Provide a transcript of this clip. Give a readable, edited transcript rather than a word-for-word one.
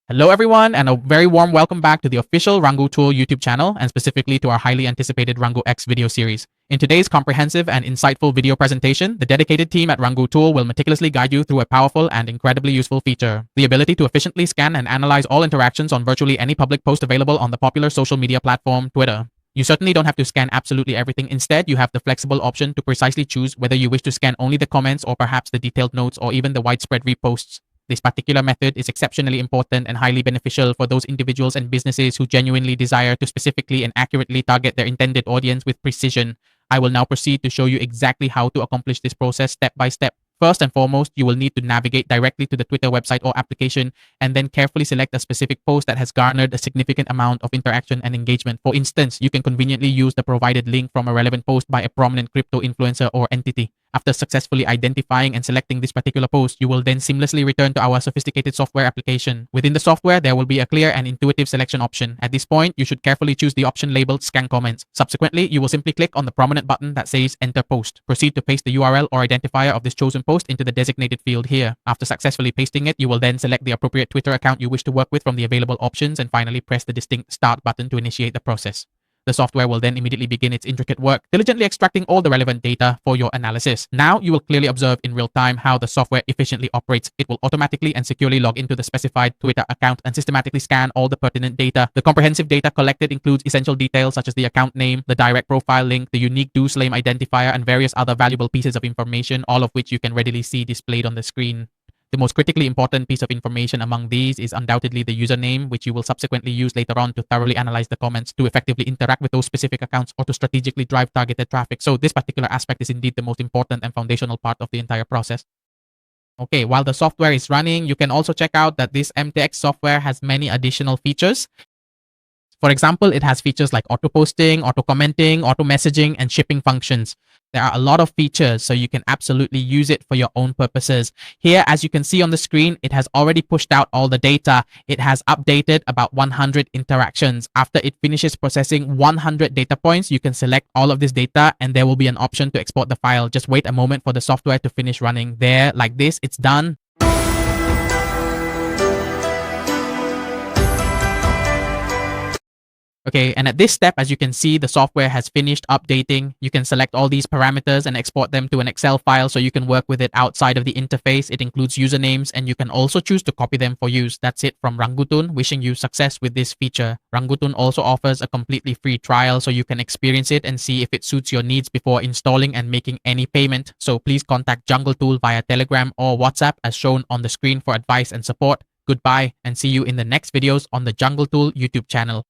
Hello everyone, and a very warm welcome back to the official Rango Tool YouTube channel, and specifically to our highly anticipated Rango X video series. In today's comprehensive and insightful video presentation, the dedicated team at Rango Tool will meticulously guide you through a powerful and incredibly useful feature: the ability to efficiently scan and analyze all interactions on virtually any public post available on the popular social media platform, Twitter. You certainly don't have to scan absolutely everything. Instead, you have the flexible option to precisely choose whether you wish to scan only the comments or perhaps the detailed notes or even the widespread reposts. This particular method is exceptionally important and highly beneficial for those individuals and businesses who genuinely desire to specifically and accurately target their intended audience with precision. I will now proceed to show you exactly how to accomplish this process step by step. First and foremost, you will need to navigate directly to the Twitter website or application and then carefully select a specific post that has garnered a significant amount of interaction and engagement. For instance, you can conveniently use the provided link from a relevant post by a prominent crypto influencer or entity. After successfully identifying and selecting this particular post, you will then seamlessly return to our sophisticated software application. Within the software, there will be a clear and intuitive selection option. At this point, you should carefully choose the option labeled Scan Comments. Subsequently, you will simply click on the prominent button that says Enter Post. Proceed to paste the URL or identifier of this chosen post into the designated field here. After successfully pasting it, you will then select the appropriate Twitter account you wish to work with from the available options and finally press the distinct Start button to initiate the process. The software will then immediately begin its intricate work, diligently extracting all the relevant data for your analysis. Now, you will clearly observe in real time how the software efficiently operates. It will automatically and securely log into the specified Twitter account and systematically scan all the pertinent data. The comprehensive data collected includes essential details such as the account name, the direct profile link, the unique do/slame identifier, and various other valuable pieces of information, all of which you can readily see displayed on the screen. The most critically important piece of information among these is undoubtedly the username, which you will subsequently use later on to thoroughly analyze the comments, to effectively interact with those specific accounts, or to strategically drive targeted traffic. So this particular aspect is indeed the most important and foundational part of the entire process. Okay, while the software is running, you can also check out that this MKT X software has many additional features. For example, it has features like auto-posting, auto-commenting, auto-messaging, and shipping functions. There are a lot of features, so you can absolutely use it for your own purposes. Here, as you can see on the screen, it has already pushed out all the data. It has updated about 100 interactions. After it finishes processing 100 data points, you can select all of this data and there will be an option to export the file. Just wait a moment for the software to finish running. There, like this, it's done. Okay, and at this step, as you can see, the software has finished updating. You can select all these parameters and export them to an Excel file so you can work with it outside of the interface. It includes usernames, and you can also choose to copy them for use. That's it from Rangutun. Wishing you success with this feature. Rangutun also offers a completely free trial so you can experience it and see if it suits your needs before installing and making any payment. So please contact Jungle Tool via Telegram or WhatsApp as shown on the screen for advice and support. Goodbye, and see you in the next videos on the Jungle Tool YouTube channel.